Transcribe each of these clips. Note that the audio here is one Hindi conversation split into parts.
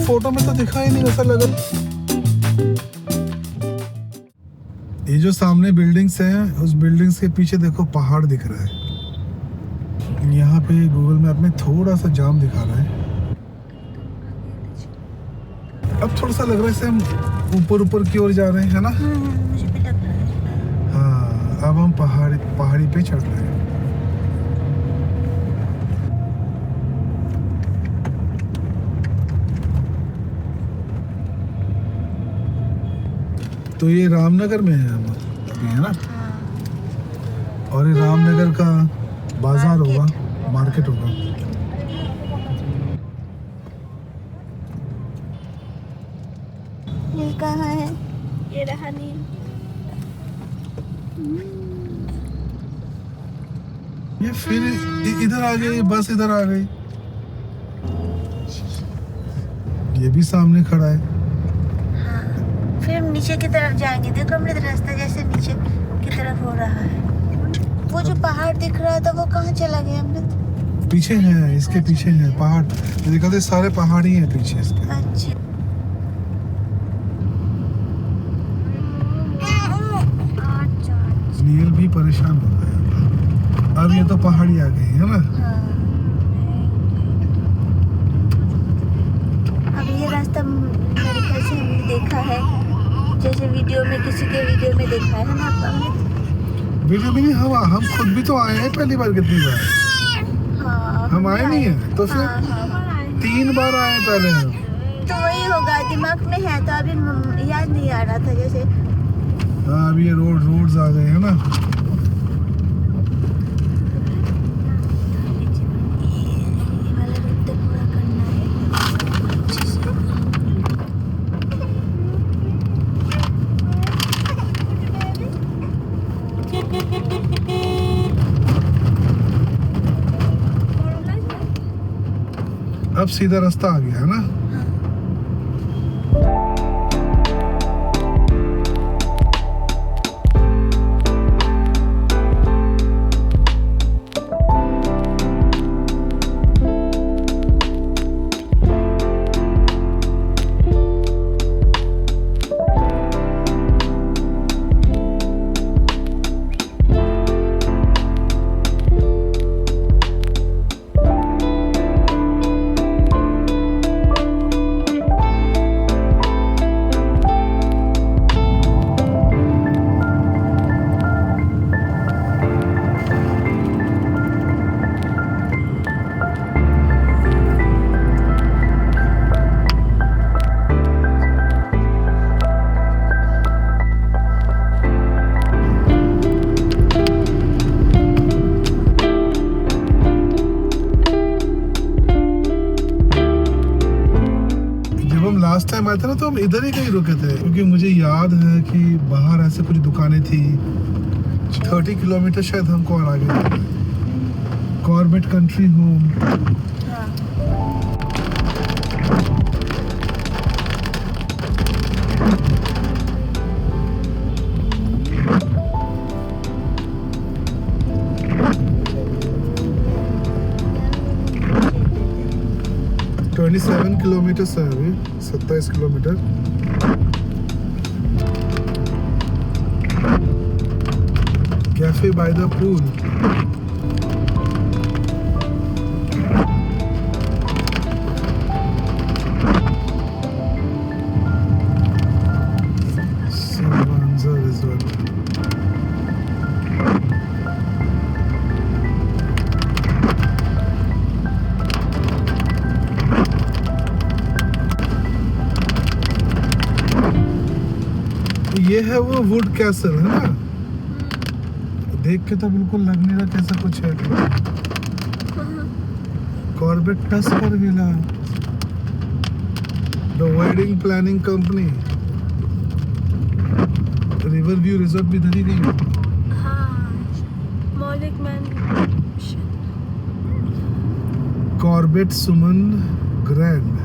फोटो में तो दिखा ही नहीं ऐसा लगा। ये जो सामने बिल्डिंग्स हैं, उस बिल्डिंग्स के पीछे देखो पहाड़ दिख रहा है। यहाँ पे गूगल मैप में थोड़ा सा जाम दिखा रहा है। अब थोड़ा सा लग रहा है जैसे हम ऊपर की ओर जा रहे हैं, है ना? मुझे भी लग रहा है। हाँ, अब हम पहाड़ी पे चढ़ रहे हैं। तो ये रामनगर में है हम अभी, है ना? और ये रामनगर का बाजार होगा, मार्केट होगा। नील कहाँ है? ये रहा नील। ये फिर इधर आ गई बस, इधर आ गई। ये भी सामने खड़ा है। फिर हम नीचे की तरफ जाएंगे। देखो अमृत, रास्ता जैसे नीचे की तरफ हो रहा है। वो जो पहाड़ दिख रहा था वो कहाँ चला गया अमृत? पीछे है, इसके पीछे है पहाड़। देखा थे सारे पहाड़ ही हैं पीछे इसके। अच्छा, नील भी परेशान हो गया। अब ये तो पहाड़ी आ गई है ना? अब ये रास्ता मेरे ख्याल से हमने देखा है, जैसे वीडियो में, किसी के वीडियो में देखा है ना आपने? वीडियो में नहीं, हम खुद भी तो आए हैं पहली बार। कितनी बार? हाँ, हम आए नहीं है तो फिर 3 बार आए पहले हम। तो वही होगा, दिमाग में है तो अभी याद नहीं आ रहा था जैसे। हाँ, अभी ये रोड्स आ गए है ना? अब सीधा रास्ता आ गया है ना? लास्ट टाइम आए थे ना तो हम इधर ही कहीं रुके थे, क्योंकि मुझे याद है कि बाहर ऐसे कुछ दुकानें थी। 30 किलोमीटर शायद हमको और आगे। Corbett country home. 27 किलोमीटर है अभी, 27 kilometre. Cafe by the pool. Resort. ये है वो वुड कैसल, है ना? देख के तो बिल्कुल लग नहीं रहा कैसा कुछ है। Corbett tusker villa. The wedding planning company. River view resort भी इधर ही नहीं है। हाँ, मौलिक मैंशन। कॉर्बेट सुमन ग्रैंड।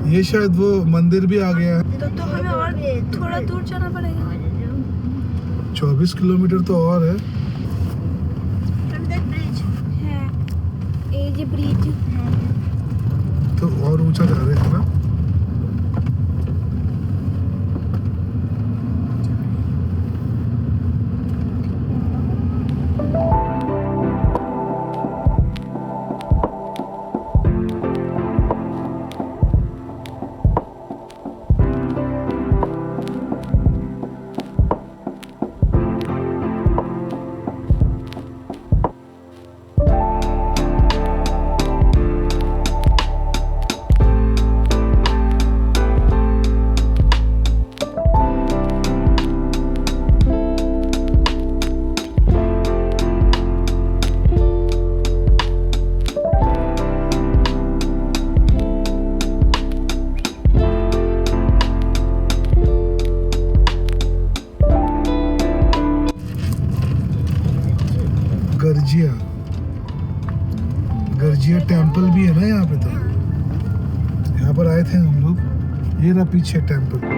ये शायद वो मंदिर भी आ गया है। तो हमें और थोड़ा दूर जाना पड़ेगा। 24 किलोमीटर तो और है। ब्रिज है, ये ब्रिज है। तो और ऊंचा जा रहे हैं ना। गर्जिया, गर्जिया टेम्पल भी है ना यहाँ पे। तो यहाँ पर आए थे हम लोग। ये रहा पीछे टेम्पल।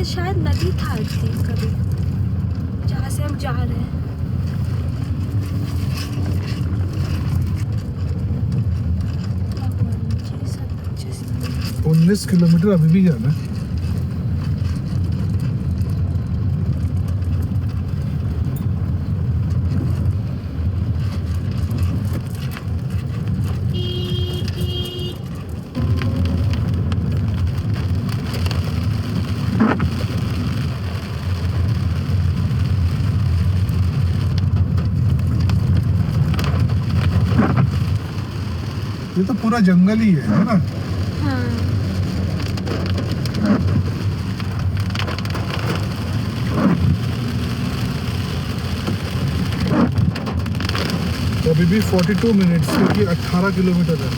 शायद नदी था थी कभी, जहाँ से हम जा रहे हैं। 19 किलोमीटर अभी भी जाना है। ये तो पूरा जंगल ही है ना। हाँ। तो अभी भी 42 मिनट्स क्योंकि 18 किलोमीटर है।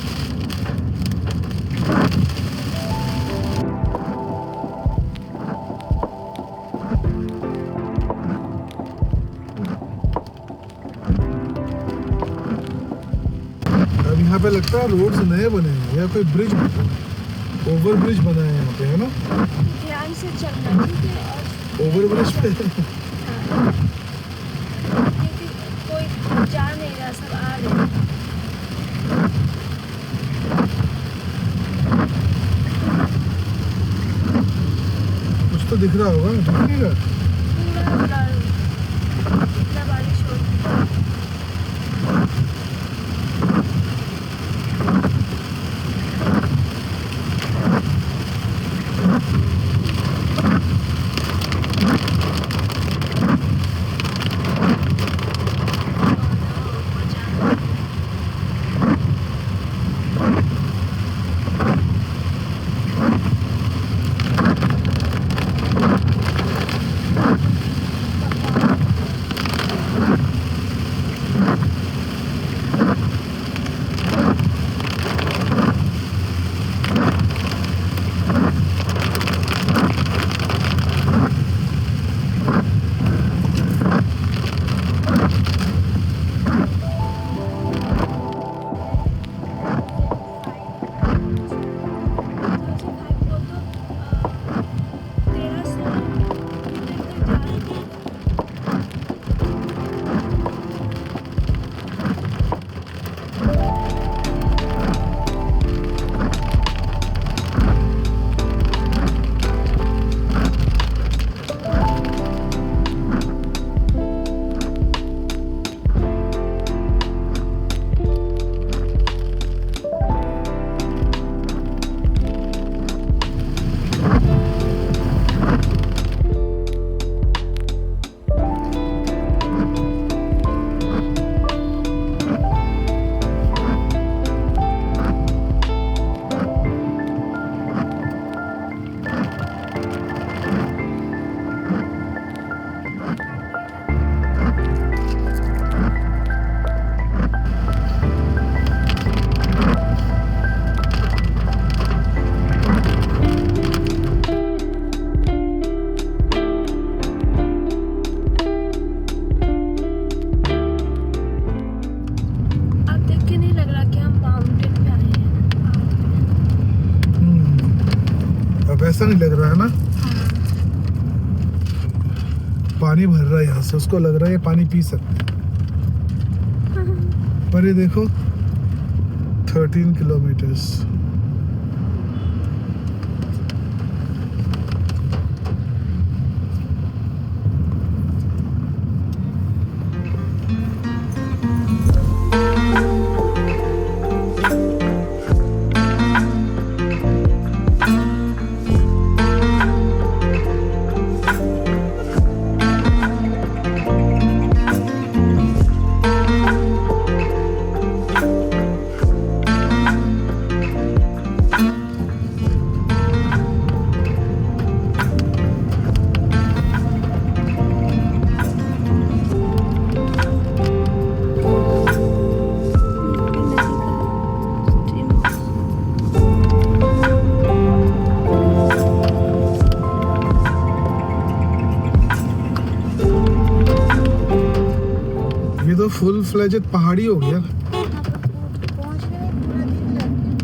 अब यहाँ पे लगता है रोड्स नए बने हैं या कोई ब्रिज, ओवर ब्रिज बना है यहाँ पे, है ना। ध्यान से चलना, ठीक है। और ओवर ब्रिज पे हाँ। क्योंकि कोई जा नहीं रहा, सब आ रहे हैं। कुछ तो दिख रहा होगा, दिखेगा। पूरा इतना बारिश हो रही है। ऐसा नहीं लग रहा है ना, पानी भर रहा है यहाँ से, उसको लग रहा है ये पानी पी सकते हैं। पर ये देखो 13 किलोमीटर्स। ये तो फुल फ्लेजेड पहाड़ी हो गया। पहुंचने में पूरा दिन लग गया।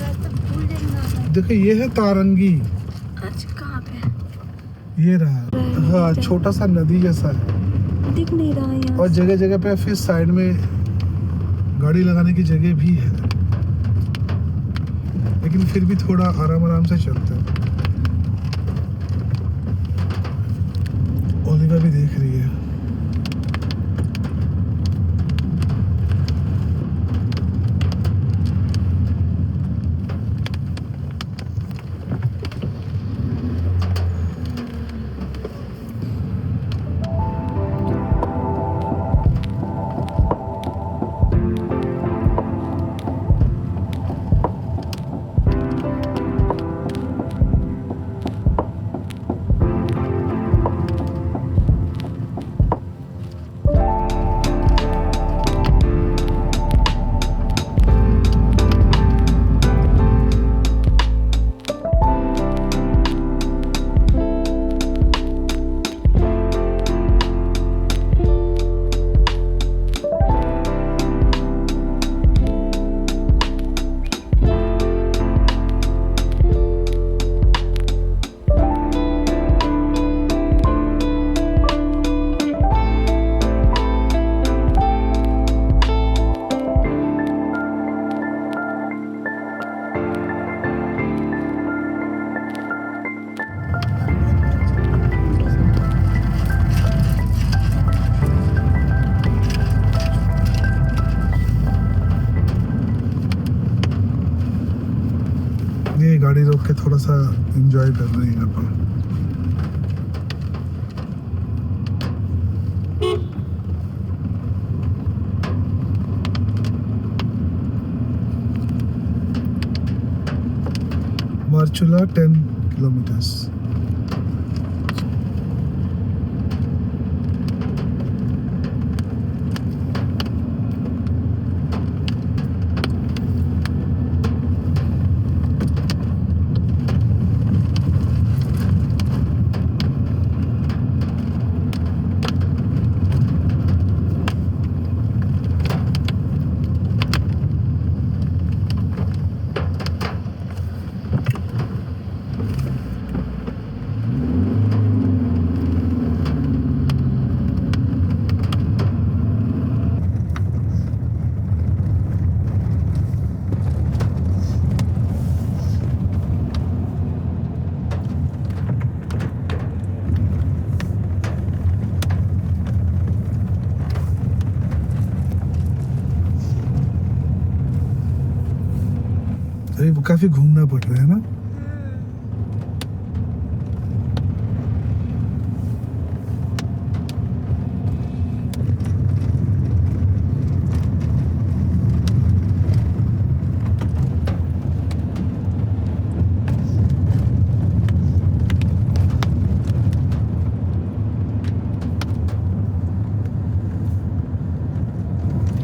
रास्ता भूल जाना। देखो ये है तारंगी, अच्छा कहाँ पे? ये रहा। हाँ, छोटा सा नदी जैसा है, दिख नहीं रहा है यहाँ। और जगह जगह पे फिर साइड में गाड़ी लगाने की जगह भी है, लेकिन फिर भी थोड़ा आराम आराम से चलते हैं। ओलिवा भी देख रही है। ये गाड़ी रोक के थोड़ा सा एंजॉय कर रहे हैं अपन। मार्चुला 10 किलोमीटर्स। अभी काफी घूमना पड़ रहा है ना।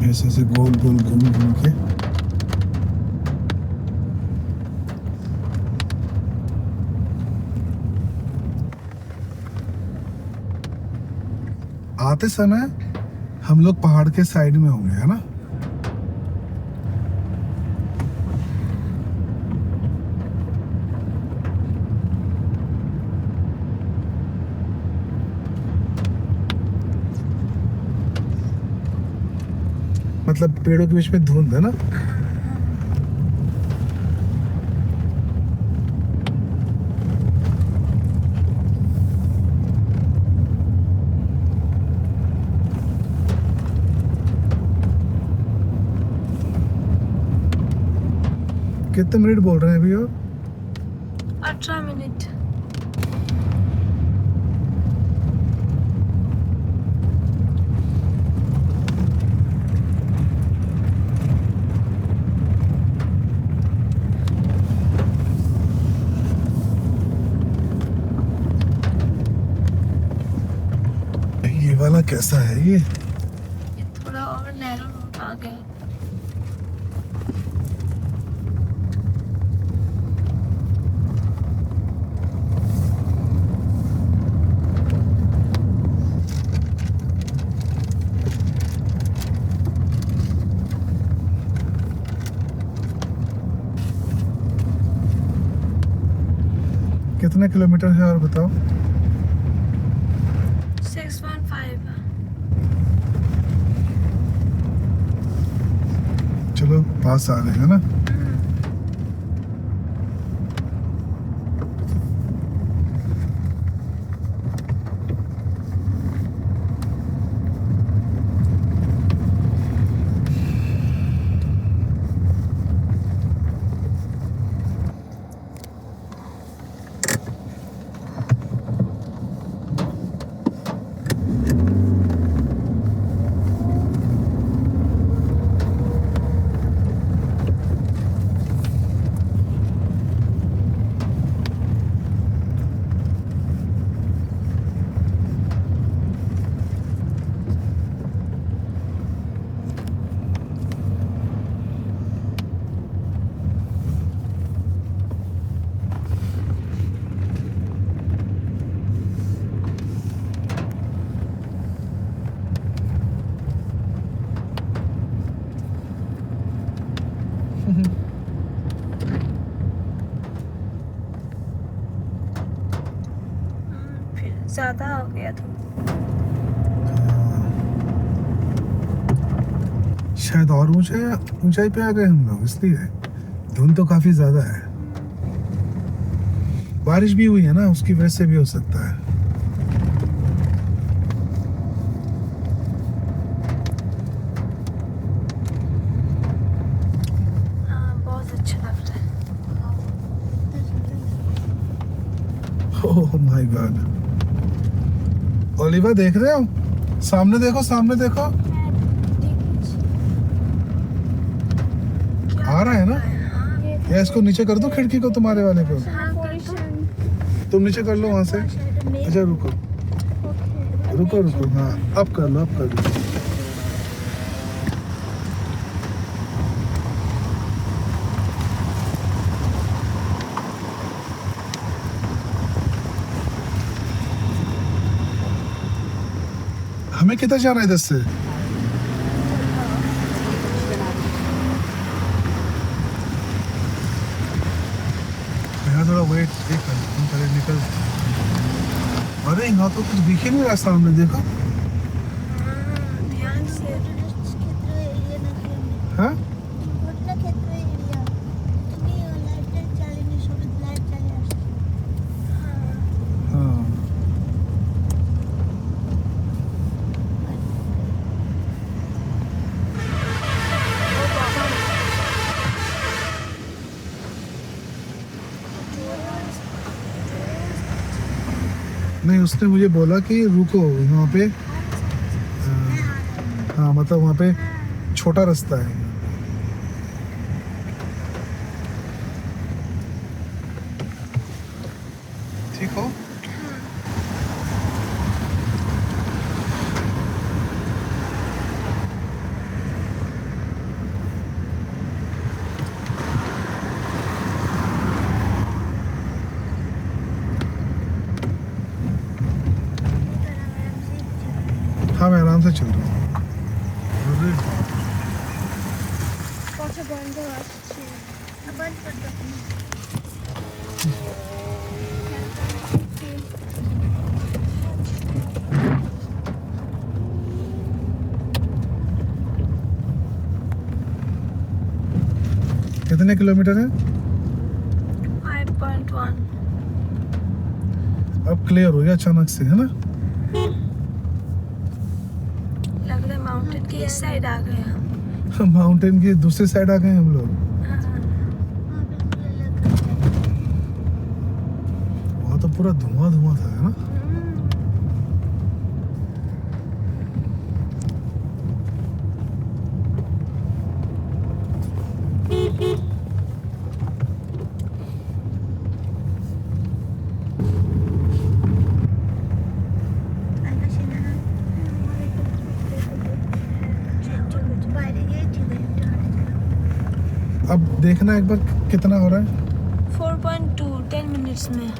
ऐसे ऐसे गोल गोल घूम घूम के आते समय हम लोग पहाड़ के साइड में होंगे, है ना। मतलब पेड़ों के बीच में धुंध है ना। कितने मिनट बोल रहे हैं अभी और? 18 मिनट। ये वाला कैसा है ये? थोड़ा और नैरो रोड आ गया। कितने किलोमीटर है और बताओ? 615। चलो पास आ रहे हैं ना। फिर ज्यादा हो गया तो शायद और ऊंचाई पे आ गए हम लोग, इसलिए धुंध तो काफी ज्यादा है। बारिश भी हुई है ना, उसकी वजह से भी हो सकता है। बहुत अच्छा लग रहा है। Oh my God. ओलिवा देख रहे हो? सामने देखो, सामने देखो। आ रहा है ना? या इसको नीचे कर दो, खिड़की को, तुम्हारे वाले को। तुम नीचे कर लो वहां से। अच्छा रुको रुको रुको, हाँ अब कर लो, अब कर लो। हमें किधर जाना है इधर से? यहाँ थोड़ा वेट पहले निकल। अरे यहाँ तो कुछ दिख ही नहीं रहा सामने, देखो। ध्यान से। हाँ हाँ। नहीं, उसने मुझे बोला कि रुको वहाँ पे। हाँ मतलब वहाँ पे छोटा रास्ता है। ठीक हो? हाँ मैं आराम से चल रहा हूँ। अरे बंद कर दो। कितने किलोमीटर है? 5.1। अब क्लियर हो गया अचानक से, है ना? लग रहा है माउंटेन की इस साइड आ गए हम। माउंटेन की दूसरी साइड आ गए हम लोग। वहाँ तो पूरा धुआं धुआं था, है ना? अब देखना एक बार कितना हो रहा है। 4.2 10 मिनट्स में।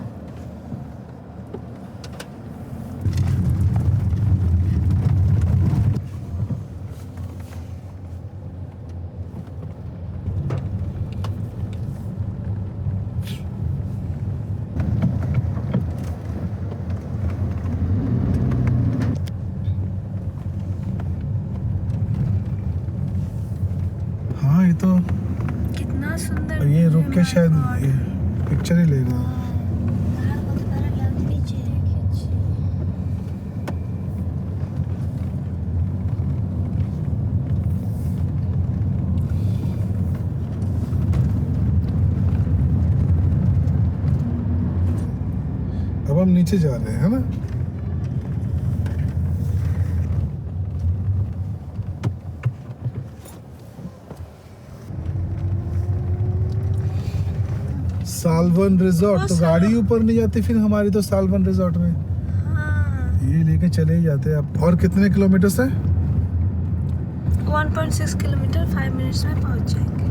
हाँ ये तो कितना सुंदर। ये रुक के शायद पिक्चर ही ले रहे हैं। अब हम नीचे जा रहे हैं, है ना? सालवन रिजॉर्ट। तो गाड़ी ऊपर नहीं जाती फिर हमारी तो सालवन रिजॉर्ट में। हाँ। ये लेके चले ही जाते हैं अब। और कितने किलोमीटर से? 1.6 किलोमीटर 5 मिनट्स में पहुंच जाएंगे।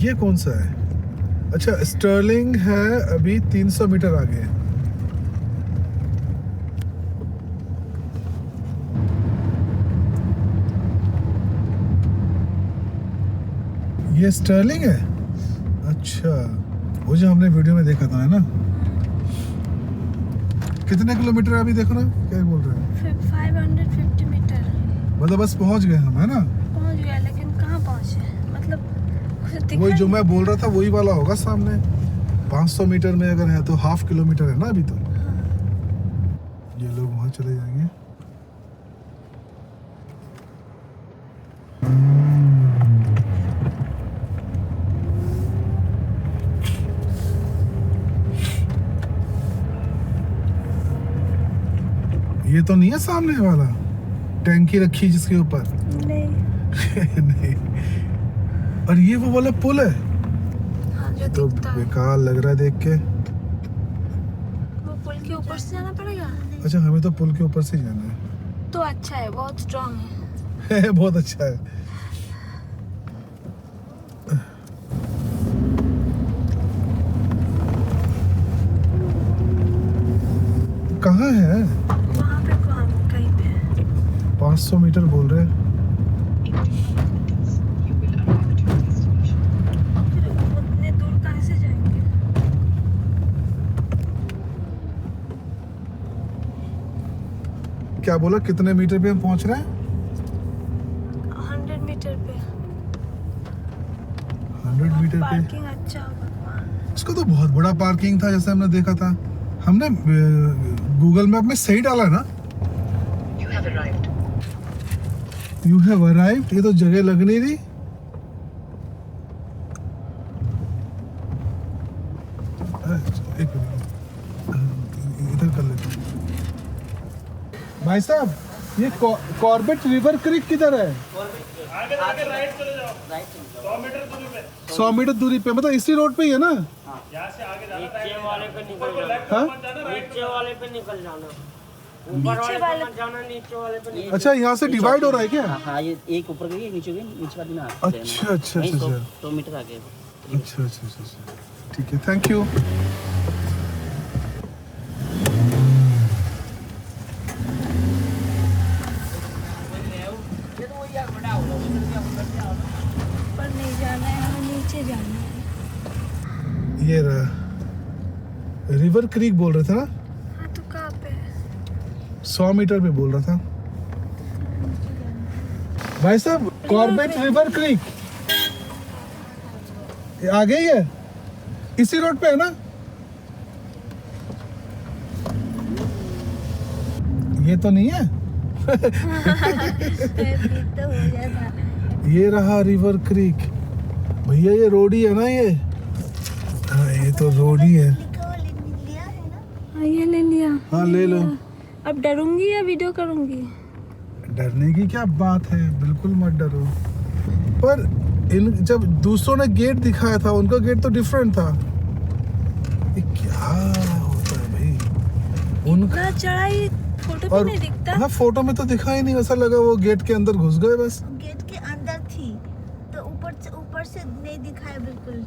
ये कौन सा है? अच्छा, स्टर्लिंग है अभी 300 मीटर आगे। ये स्टर्लिंग है? अच्छा, वो जो हमने वीडियो में देखा था, है ना? कितने किलोमीटर है अभी? देखो ना क्या बोल रहे हैं। 550 मीटर। मतलब बस पहुंच गए हम, है ना? पहुंच गया, लेकिन कहाँ पहुंचे? मतलब कुछ दिखा वही जो नहीं। मैं बोल रहा था वही वाला होगा सामने। 500 मीटर में अगर है तो हाफ किलोमीटर है ना अभी तो। ये लोग वहां चले जाएंगे। ये तो नहीं है सामने वाला टैंकी रखी जिसके ऊपर? नहीं। नहीं। और ये वो वाला पुल है? हाँ, जो तो दिखता है। बेकार लग रहा है देख के। वो पुल के ऊपर से जाना पड़ेगा। अच्छा, हमें तो पुल के ऊपर से जाना है। तो अच्छा है, बहुत स्ट्रांग है। बहुत अच्छा है। कहाँ है? वहाँ पे कहीं पे 500 मीटर बोल रहे हैं। उतने दूर कहाँ से जाएंगे? क्या बोला? कितने मीटर पे हम पहुंच रहे हैं? 100 मीटर पे। 100 मीटर पे। पार्किंग अच्छा होगा। इसका तो बहुत बड़ा पार्किंग था जैसे हमने देखा था। हमने गूगल मैप में सही डाला ना? You have arrived। ये तो जगह लग नहीं रही। एक मिनट इधर कर लेते हैं। भाई साहब, ये कॉर्बेट रिवर क्रीक किधर है? आगे राइट चले जाओ। 100 मीटर दूरी पे। 100 मीटर दूरी पे, मतलब इसी रोड पे ही है ना? यहाँ से आगे जाना नीचे वाले पे निकल जाना। हाँ? नीचे वाले पे निकल जाना। नीचे ऊपर वाले वाले पे मत जाना, नीचे वाले पे निकल। अच्छा, यहाँ से डिवाइड हो रहा है क्या? हाँ, ये एक ऊपर गई, एक नीचे गई, नीचे वाली ना। अच्छा अच्छा अच्छा अच्छा 100 मीटर आगे। अच्छा अच्छा अच्छा अच्छा, ठीक है, थैंक यू। ऊपर नहीं जाना है, हमें नीचे जाना है। ये रहा रिवर क्रीक बोल रहे थे ना? हाँ, तो कहाँ पे है? 100 मीटर पे बोल रहा था भाई साहब। कॉर्बेट रिवर क्रीक आ गई है, इसी रोड पे है ना? ये तो नहीं है। तो हो जाता। ये रहा रिवर क्रीक भैया, ये रोड ही है ना ये? हाँ ये तो रोड ही है। लिया है ना? हाँ ये ले लिया। हाँ ले लो। अब डरूंगी या वीडियो करूंगी? डरने की क्या बात है, बिल्कुल मत डरो। पर इन जब दूसरों ने गेट दिखाया था, उनका गेट तो डिफरेंट था। ये क्या होता है भाई उनका? ना चढ़ाई फोटो पे और नहीं दिखता। हाँ फोटो में तो दिखा ही नहीं, ऐसा लगा वो गेट के अंदर घुस गए बस। गेट के अंदर थी तो ऊपर से नहीं दिखाया बिल्कुल।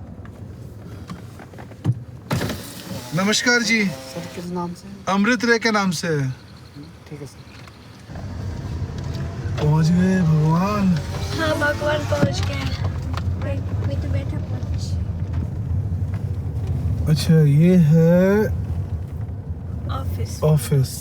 नमस्कार जी। सर किस नाम से? अमृत रे के नाम से। ठीक है सर। पहुंच गए भगवान। हाँ भगवान पहुंच गए। मैं तो बैठा पहुंच। अच्छा ये है ऑफिस। ऑफिस।